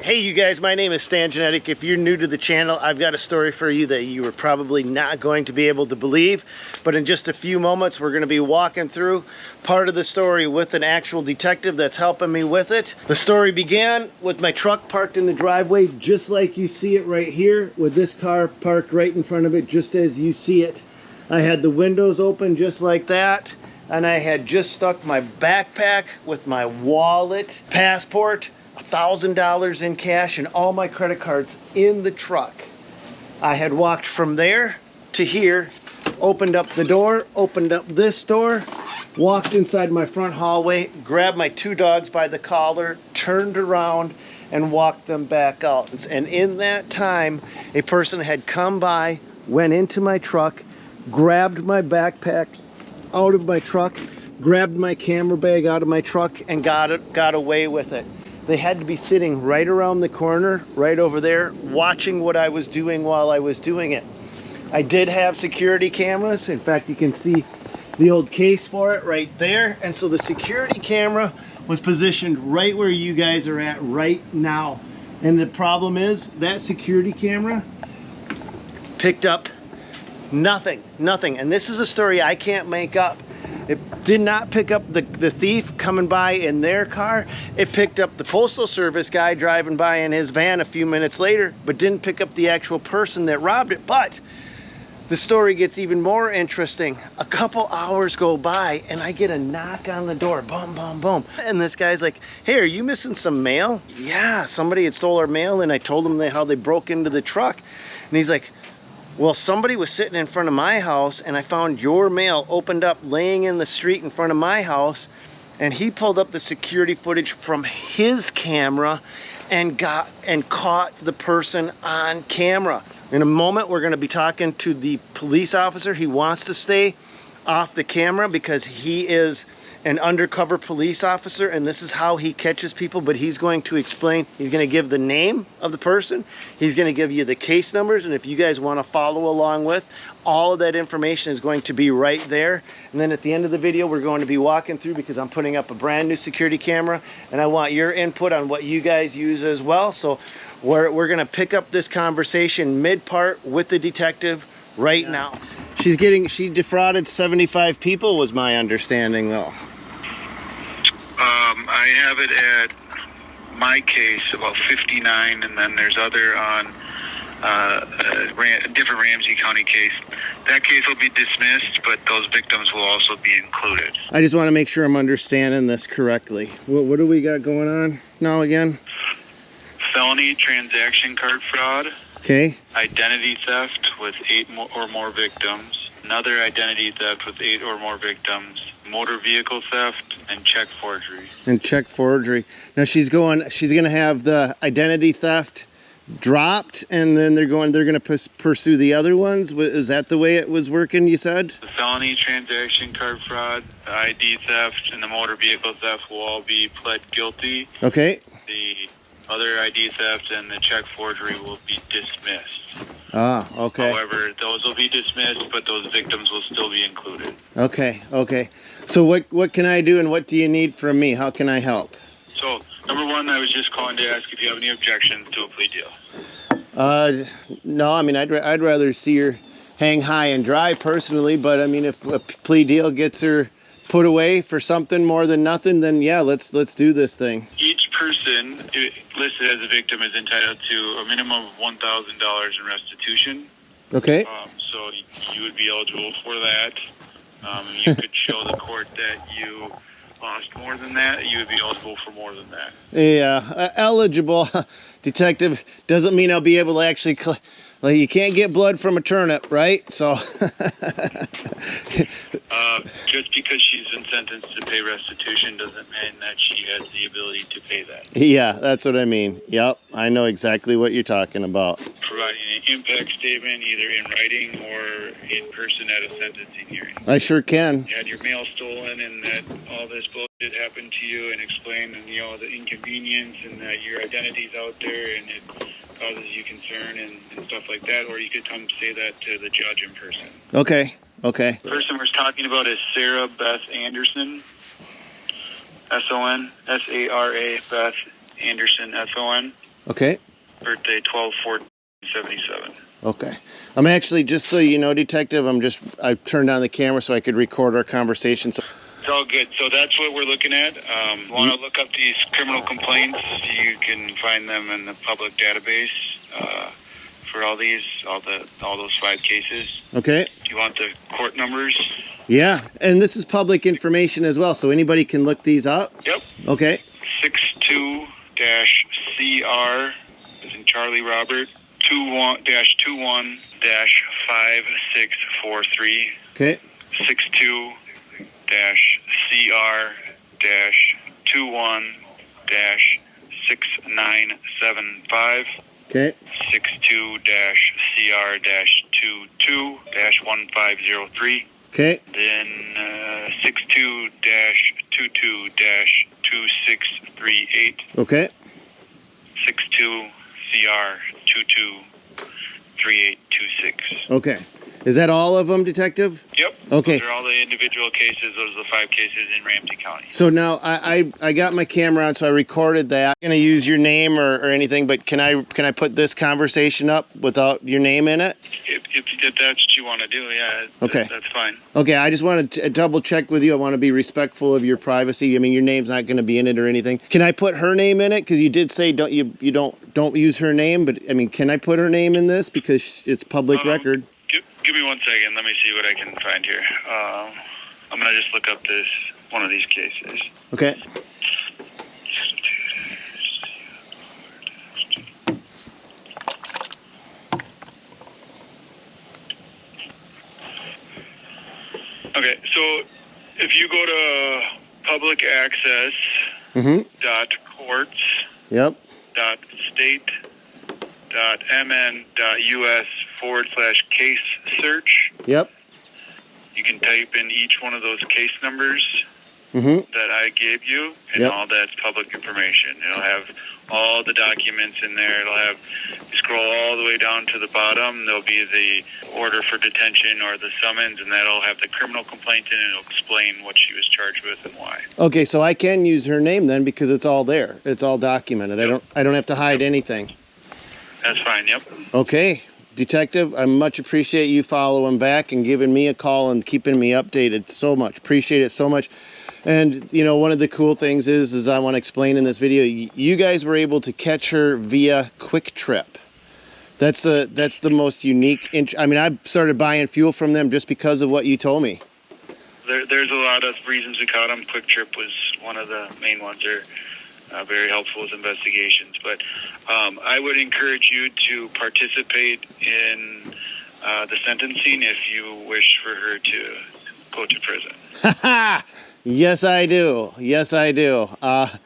Hey you guys, my name is Stan Genetic. If you're new to the channel, I've got a story for you that you are probably not going to be able to believe, but in just a few moments we're going to be walking through part of the story with an actual detective that's helping me with it. The story began with my truck parked in the driveway, just like you see it right here, with this car parked right in front of it, just as you see it. I had the windows open just like that, and I had just stuck my backpack with my wallet, passport, $1,000 in cash, and all my credit cards in the truck. I had walked from there to here, opened up the door, opened up this door, walked inside my front hallway, grabbed my two dogs by the collar, turned around, and walked them back out. And in that time, a person had come by, went into my truck, grabbed my backpack out of my truck, grabbed my camera bag out of my truck, and got away with it. They had to be sitting right around the corner, right over there, watching what I was doing while I was doing it. I did have security cameras. In fact, you can see the old case for it right there. And so the security camera was positioned right where you guys are at right now. And the problem is that security camera picked up nothing. And this is a story I can't make up. It did not pick up the thief coming by in their car. It picked up the Postal Service guy driving by in his van a few minutes later, but didn't pick up the actual person that robbed it. But the story gets even more interesting. A couple hours go by and I get a knock on the door, boom, boom, boom. And this guy's like, hey, are you missing some mail? Yeah, somebody had stole our mail, and I told him how they broke into the truck. And he's like, well, somebody was sitting in front of my house and I found your mail opened up laying in the street in front of my house. And he pulled up the security footage from his camera and caught the person on camera. In a moment, we're going to be talking to the police officer. He wants to stay off the camera because he is an undercover police officer, and this is how he catches people. But he's going to explain. He's going to give the name of the person. He's going to give you the case numbers, and if you guys want to follow along with, all of that information is going to be right there. And then at the end of the video, we're going to be walking through, because I'm putting up a brand new security camera and I want your input on what you guys use as well. So we're going to pick up this conversation mid-part with the detective right now. She defrauded 75 people, was my understanding, though. I have it at my case about 59, and then there's other on a different Ramsey County case. That case will be dismissed, but those victims will also be included. I just want to make sure I'm understanding this correctly. What do we got going on now again? Felony transaction card fraud. Okay. Identity theft with 8 or more victims. Another identity theft with 8 or more victims. Motor vehicle theft, and check forgery. Now she's gonna have the identity theft dropped, and then they're gonna pursue the other ones. Is that the way it was working, you said? The felony transaction card fraud, the ID theft, and the motor vehicle theft will all be pled guilty. Okay. The other ID theft and the check forgery will be dismissed. Ah, okay. However, those will be dismissed, but those victims will still be included. Okay. So what can I do, and what do you need from me? How can I help? So, number one, I was just calling to ask if you have any objections to a plea deal. No, I mean, I'd rather see her hang high and dry personally, but I mean, if a plea deal gets her put away for something more than nothing, then yeah, let's do this thing. Each person listed as a victim is entitled to a minimum of $1,000 in restitution. Okay. So you would be eligible for that. You could show the court that you lost more than that. You would be eligible for more than that. Yeah, eligible, detective, doesn't mean I'll be able to actually. Like, you can't get blood from a turnip, right? So. Just because she's been sentenced to pay restitution doesn't mean that she has the ability to pay that. Yeah, that's what I mean. Yep, I know exactly what you're talking about. Providing an impact statement either in writing or in person at a sentencing hearing. I sure can. You had your mail stolen and that all this bullshit happened to you, and explain, and the inconvenience, and that your identity's out there and it causes you concern and stuff like that. Or you could come say that to the judge in person. Okay. The person we're talking about is Sarah Beth Anderson, S-O-N, S-A-R-A, Beth Anderson, S-O-N. Okay. Birthday 12/14/77. Okay. I'm actually, just so you know, Detective, I turned on the camera so I could record our conversation. So it's all good. So that's what we're looking at. Want to look up these criminal complaints? You can find them in the public database for all those 5 cases. Okay. Do you want the court numbers? Yeah, and this is public information as well, so anybody can look these up? Yep. Okay. 62-CR, as in Charlie Robert, 21-5643. Okay. 62-CR-21-6975. Okay. 62-CR-22-1503. Okay. Then 62-22-2638. Okay. 62-CR-223826. Okay. Is that all of them, Detective? Yep. Okay. Those are all the individual cases. Those are the 5 cases in Ramsey County. So now I got my camera on, so I recorded that. I'm gonna use your name or anything, but can I put this conversation up without your name in it? If that's what you want to do, yeah. Okay. That's fine. Okay, I just wanted to double check with you. I want to be respectful of your privacy. I mean, your name's not going to be in it or anything. Can I put her name in it? Because you did say don't use her name, but I mean, can I put her name in this because it's public record? Give me 1 second. Let me see what I can find here. I'm gonna just look up one of these cases. Okay. Okay, so if you go to public access .courts Yep. .state.mn.us/case search. Yep. You can type in each one of those case numbers that I gave you, and all that's public information. It'll have all the documents in there. It'll have, you scroll all the way down to the bottom, there'll be the order for detention or the summons, and that'll have the criminal complaint in it. It'll explain what she was charged with and why. Okay, so I can use her name then because it's all there. It's all documented. I don't have to hide anything. That's fine, yep. Okay, Detective, I much appreciate you following back and giving me a call and keeping me updated so much. Appreciate it so much. And, you know, one of the cool things is I want to explain in this video, you guys were able to catch her via Quick Trip. That's the most unique. I mean, I started buying fuel from them just because of what you told me. There's a lot of reasons we caught them. Quick Trip was one of the main ones. They're very helpful with investigations. But I would encourage you to participate in the sentencing if you wish for her to go to prison. Yes, I do. Yes, I do. And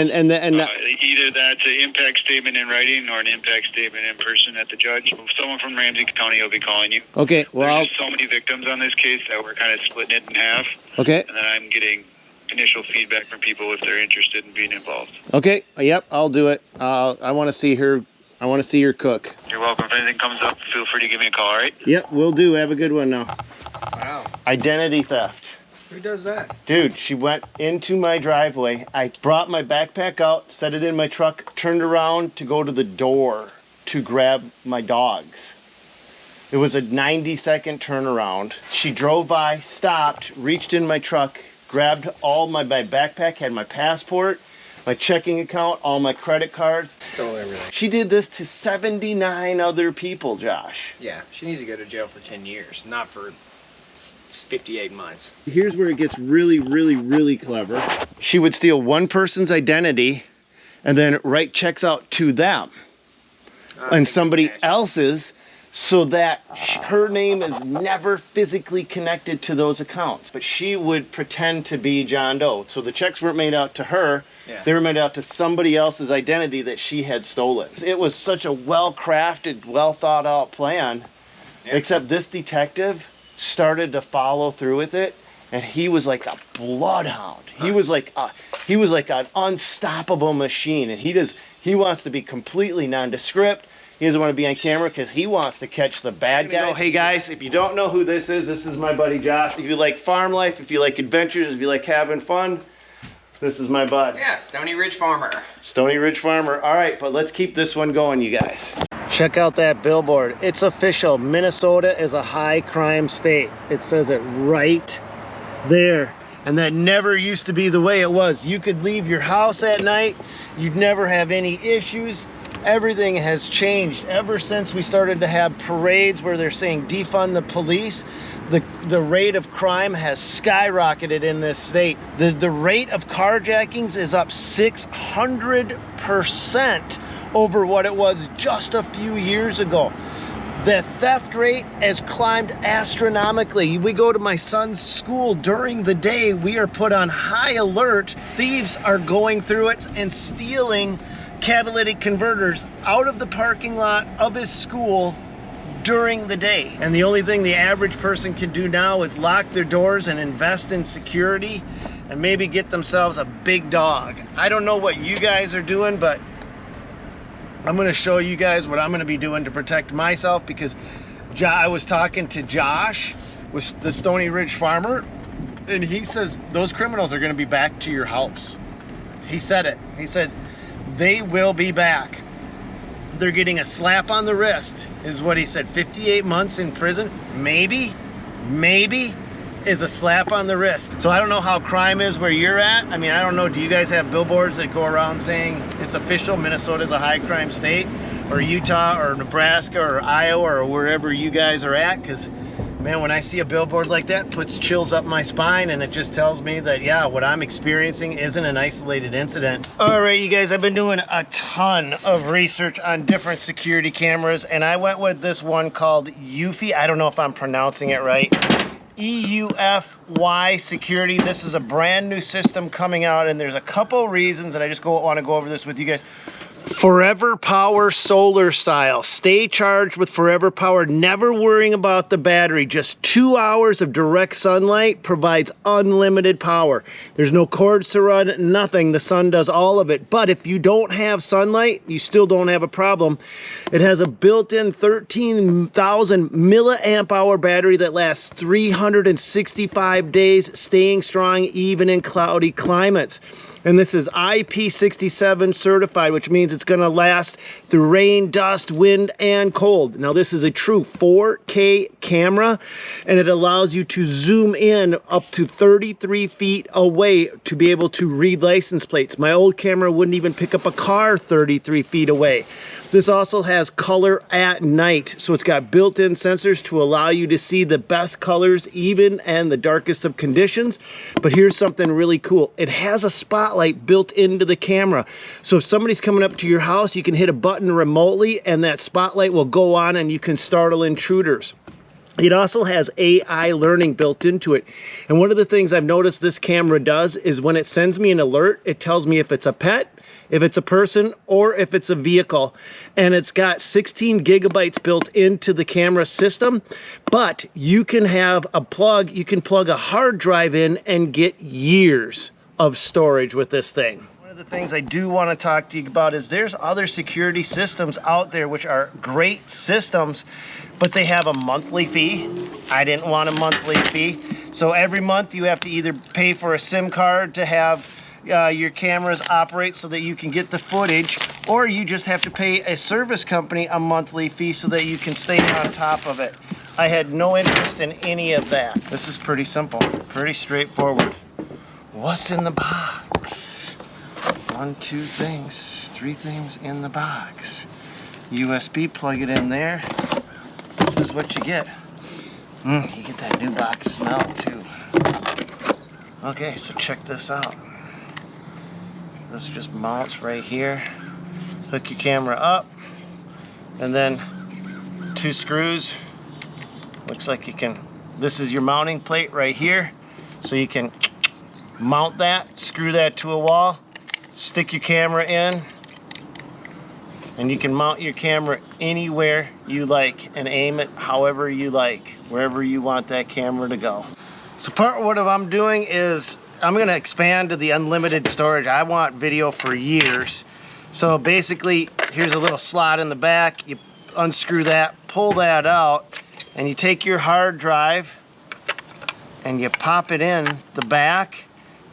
either that's an impact statement in writing or an impact statement in person at the judge. Someone from Ramsey County will be calling you. Okay, well, there's just so many victims on this case that we're kind of splitting it in half. Okay. And then I'm getting initial feedback from people if they're interested in being involved. Okay. Yep, I'll do it. I want to see her. I want to see her cook. You're welcome. If anything comes up, feel free to give me a call. All right. Yep, we'll do. Have a good one now. Wow. Identity theft. Who does that? Dude, she went into my driveway. I brought my backpack out, set it in my truck, turned around to go to the door to grab my dogs. It was a 90-second turnaround. She drove by, stopped, reached in my truck, grabbed all my backpack, had my passport, my checking account, all my credit cards. Stole everything. She did this to 79 other people, Josh. Yeah, she needs to go to jail for 10 years, not for 58 months. Here's where it gets really, really, really clever. She would steal one person's identity and then write checks out to them and somebody else's, so that her name is never physically connected to those accounts. But she would pretend to be John Doe. So the checks weren't made out to her. Yeah. They were made out to somebody else's identity that she had stolen. It was such a well-crafted, well-thought-out plan, except this detective started to follow through with it, and he was like a bloodhound. He was like an unstoppable machine, and he wants to be completely nondescript. He doesn't want to be on camera because he wants to catch the bad guys. Hey guys, if you don't know who this is my buddy Josh. If you like farm life, if you like adventures, if you like having fun, This is my bud. Yeah, Stony Ridge Farmer. Stony Ridge Farmer. All right, but let's keep this one going, you guys. Check out that billboard. It's official. Minnesota is a high crime state. It says it right there. And that never used to be the way it was. You could leave your house at night. You'd never have any issues. Everything has changed ever since we started to have parades where they're saying defund the police. The rate of crime has skyrocketed in this state. The rate of carjackings is up 600% over what it was just a few years ago. The theft rate has climbed astronomically. We go to my son's school during the day. We are put on high alert. Thieves are going through it and stealing catalytic converters out of the parking lot of his school during the day. And the only thing the average person can do now is lock their doors and invest in security and maybe get themselves a big dog. I don't know what you guys are doing, but I'm gonna show you guys what I'm gonna be doing to protect myself, because I was talking to Josh with the Stony Ridge Farmer, and he says those criminals are gonna be back to your house. He said it. He said they will be back. They're getting a slap on the wrist, is what he said. 58 months in prison, maybe is a slap on the wrist. So I don't know how crime is where you're at. I mean, I don't know, do you guys have billboards that go around saying it's official, Minnesota's a high crime state, or Utah or Nebraska or Iowa or wherever you guys are at? Because man, when I see a billboard like that, it puts chills up my spine, and it just tells me that, yeah, what I'm experiencing isn't an isolated incident. All right, you guys, I've been doing a ton of research on different security cameras, and I went with this one called Eufy. I don't know if I'm pronouncing it right. EUFY Security. This is a brand new system coming out, and there's a couple reasons, and I just want to go over this with you guys. Forever Power solar style. Stay charged with Forever Power, never worrying about the battery. Just 2 hours of direct sunlight provides unlimited power. There's no cords to run, nothing. The sun does all of it. But if you don't have sunlight, you still don't have a problem. It has a built-in 13,000 milliamp hour battery that lasts 365 days, staying strong even in cloudy climates. And this is IP67 certified, which means it's going to last through rain, dust, wind, and cold. Now, this is a true 4K camera, and it allows you to zoom in up to 33 feet away to be able to read license plates. My old camera wouldn't even pick up a car 33 feet away. This also has color at night, so it's got built-in sensors to allow you to see the best colors even in the darkest of conditions. But here's something really cool. It has a spotlight built into the camera. So if somebody's coming up to your house, you can hit a button remotely and that spotlight will go on and you can startle intruders. It also has AI learning built into it. And one of the things I've noticed this camera does is when it sends me an alert, it tells me if it's a pet, if it's a person, or if it's a vehicle. And it's got 16 gigabytes built into the camera system, but you can have a plug, you can plug a hard drive in and get years of storage with this thing. One of the things I do want to talk to you about is there's other security systems out there which are great systems, but they have a monthly fee. I didn't want a monthly fee. So every month you have to either pay for a SIM card to have your cameras operate so that you can get the footage, or you just have to pay a service company a monthly fee so that you can stay on top of it. I had no interest in any of that. This is pretty simple, pretty straightforward. What's in the box? 1, 2 things, 3 things in the box. USB, plug it in there. This is what you get. You get that new box smell too. Okay, so check this out. This just mounts right here. Hook your camera up, and then 2 screws. Looks like you can, this is your mounting plate right here. So you can mount that, screw that to a wall, stick your camera in, and you can mount your camera anywhere you like and aim it however you like, wherever you want that camera to go. So part of what I'm doing is I'm going to expand to the unlimited storage. I want video for years. So basically, here's a little slot in the back. You unscrew that, pull that out, and you take your hard drive and you pop it in the back,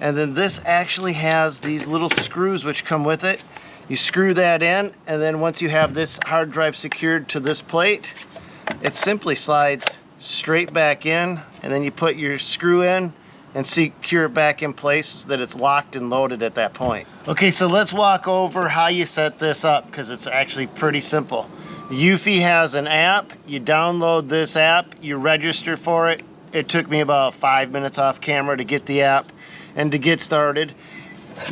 And then this actually has these little screws which come with it. You screw that in, and then once you have this hard drive secured to this plate, it simply slides straight back in, and then you put your screw in and secure it back in place so that it's locked and loaded at that point. Okay, so let's walk over how you set this up, because it's actually pretty simple. Eufy has an app. You download this app, you register for it. It took me about 5 minutes off camera to get the app and to get started.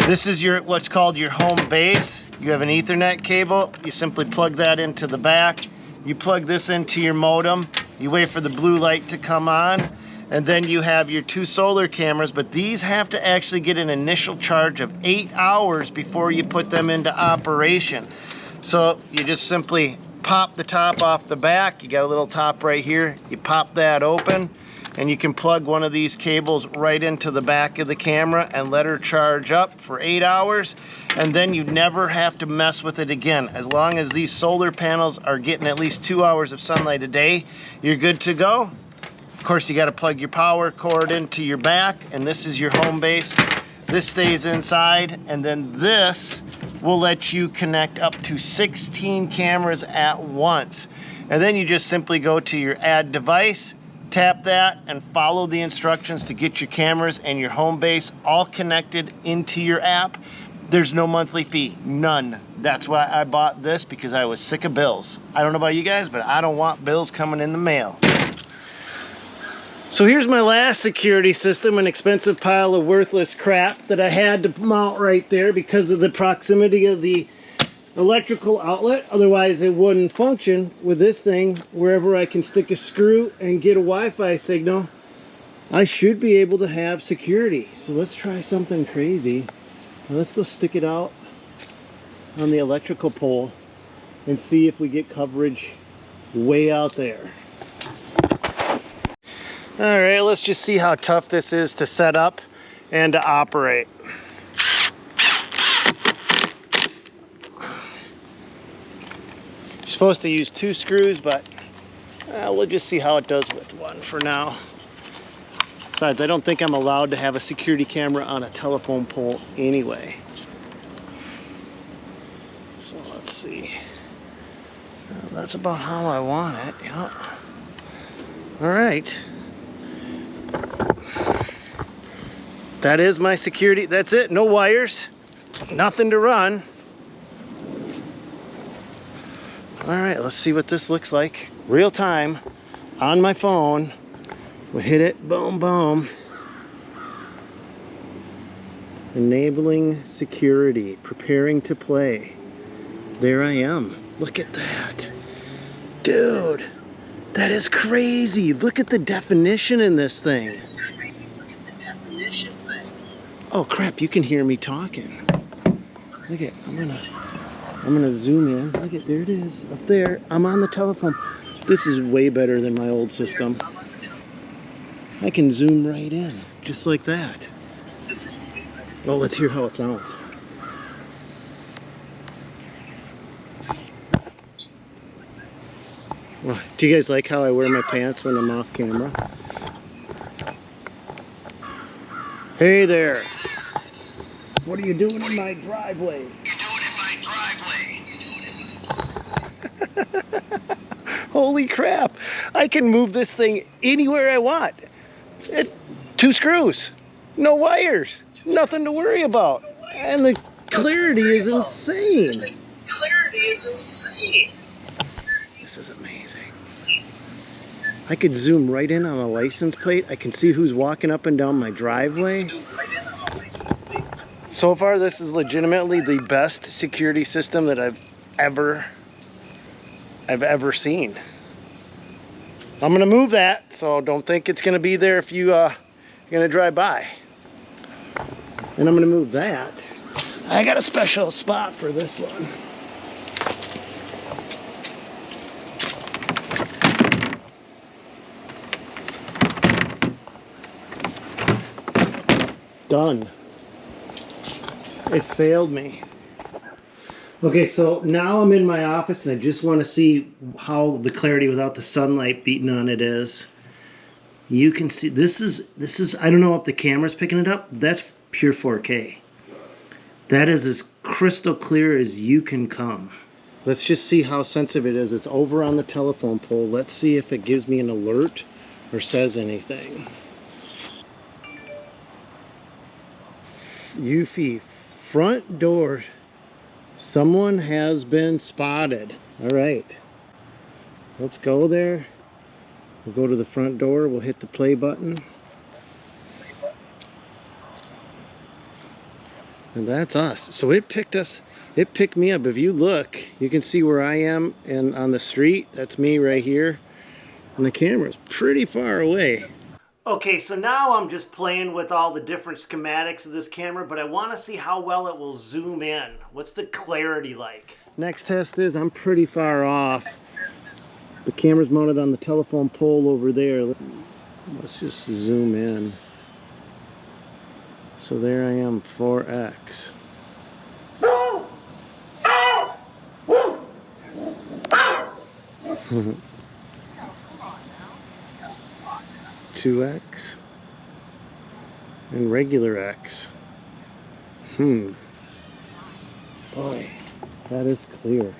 This is your what's called your home base. You have an Ethernet cable. You simply plug that into the back. You plug this into your modem. You wait for the blue light to come on, and then you have your 2 solar cameras, but these have to actually get an initial charge of 8 hours before you put them into operation. So you just simply pop the top off the back. You got a little top right here. You pop that open, and you can plug one of these cables right into the back of the camera and let her charge up for 8 hours, and then you never have to mess with it again. As long as these solar panels are getting at least 2 hours of sunlight a day, you're good to go. Of course, you got to plug your power cord into your back, and this is your home base. This stays inside, and then this will let you connect up to 16 cameras at once. And then you just simply go to your add device, tap that, and follow the instructions to get your cameras and your home base all connected into your app. There's no monthly fee, none. That's why I bought this, because I was sick of bills. I don't know about you guys, but I don't want bills coming in the mail. So here's my last security system, an expensive pile of worthless crap that I had to mount right there because of the proximity of the electrical outlet. Otherwise it wouldn't function. With this thing, wherever I can stick a screw and get a Wi-Fi signal, I should be able to have security. So let's try something crazy. Now let's go stick it out on the electrical pole and see if we get coverage way out there. All right, let's just see how tough this is to set up and to operate. You're supposed to use 2 screws, but we'll just see how it does with 1 for now. Besides, I don't think I'm allowed to have a security camera on a telephone pole anyway. So let's see. That's about how I want it, yeah. All right. That is my security. That's it. No wires. Nothing to run. All right, let's see what this looks like. Real time on my phone. We'll hit it. Boom, boom. Enabling security. Preparing to play. There I am. Look at that. Dude, that is crazy. Look at the definition in this thing. Oh crap, you can hear me talking. Look at, I'm gonna zoom in. Look at, there it is, up there. I'm on the telephone. This is way better than my old system. I can zoom right in, just like that. Well, let's hear how it sounds. Well, do you guys like how I wear my pants when I'm off camera? Hey there. What are you doing in my driveway? Holy crap. I can move this thing anywhere I want. 2 screws. No wires. Nothing to worry about. And the clarity is insane. This is amazing. I could zoom right in on a license plate. I can see who's walking up and down my driveway. So far, this is legitimately the best security system that I've ever seen. I'm gonna move that, so don't think it's gonna be there if you're gonna drive by. And I'm gonna move that. I got a special spot for this one. Done. It failed me. Okay, so now I'm in my office and I just want to see how the clarity without the sunlight beating on it is. You can see this is I don't know if the camera's picking it up. That's pure 4K. That is as crystal clear as you can come. Let's just see how sensitive it is. It's over on the telephone pole. Let's see if it gives me an alert or says anything. Eufy, front door. Someone has been spotted. All right. Let's go there. We'll go to the front door. We'll hit the play button. And that's us. So it picked us. It picked me up. If you look, you can see where I am and on the street. That's me right here. And the camera's pretty far away. Okay, so now I'm just playing with all the different schematics of this camera, but I want to see how well it will zoom in. What's the clarity like? Next test is I'm pretty far off. The camera's mounted on the telephone pole over there. Let's just zoom in. So there I am, 4x. 2x and regular X. Boy, that is clear.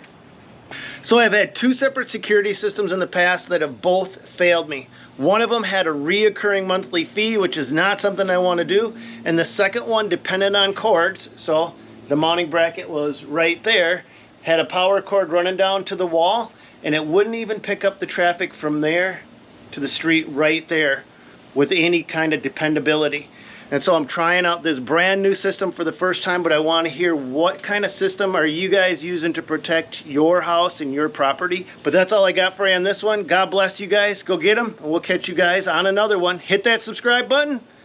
So I've had two separate security systems in the past that have both failed me. One of them had a reoccurring monthly fee, which is not something I want to do. And the second one depended on cords. So the mounting bracket was right there, had a power cord running down to the wall, and it wouldn't even pick up the traffic from there to the street right there with any kind of dependability. And so I'm trying out this brand new system for the first time, but I want to hear what kind of system are you guys using to protect your house and your property. But that's all I got for you on this one. God bless you guys. Go get them, and we'll catch you guys on another one. Hit that subscribe button.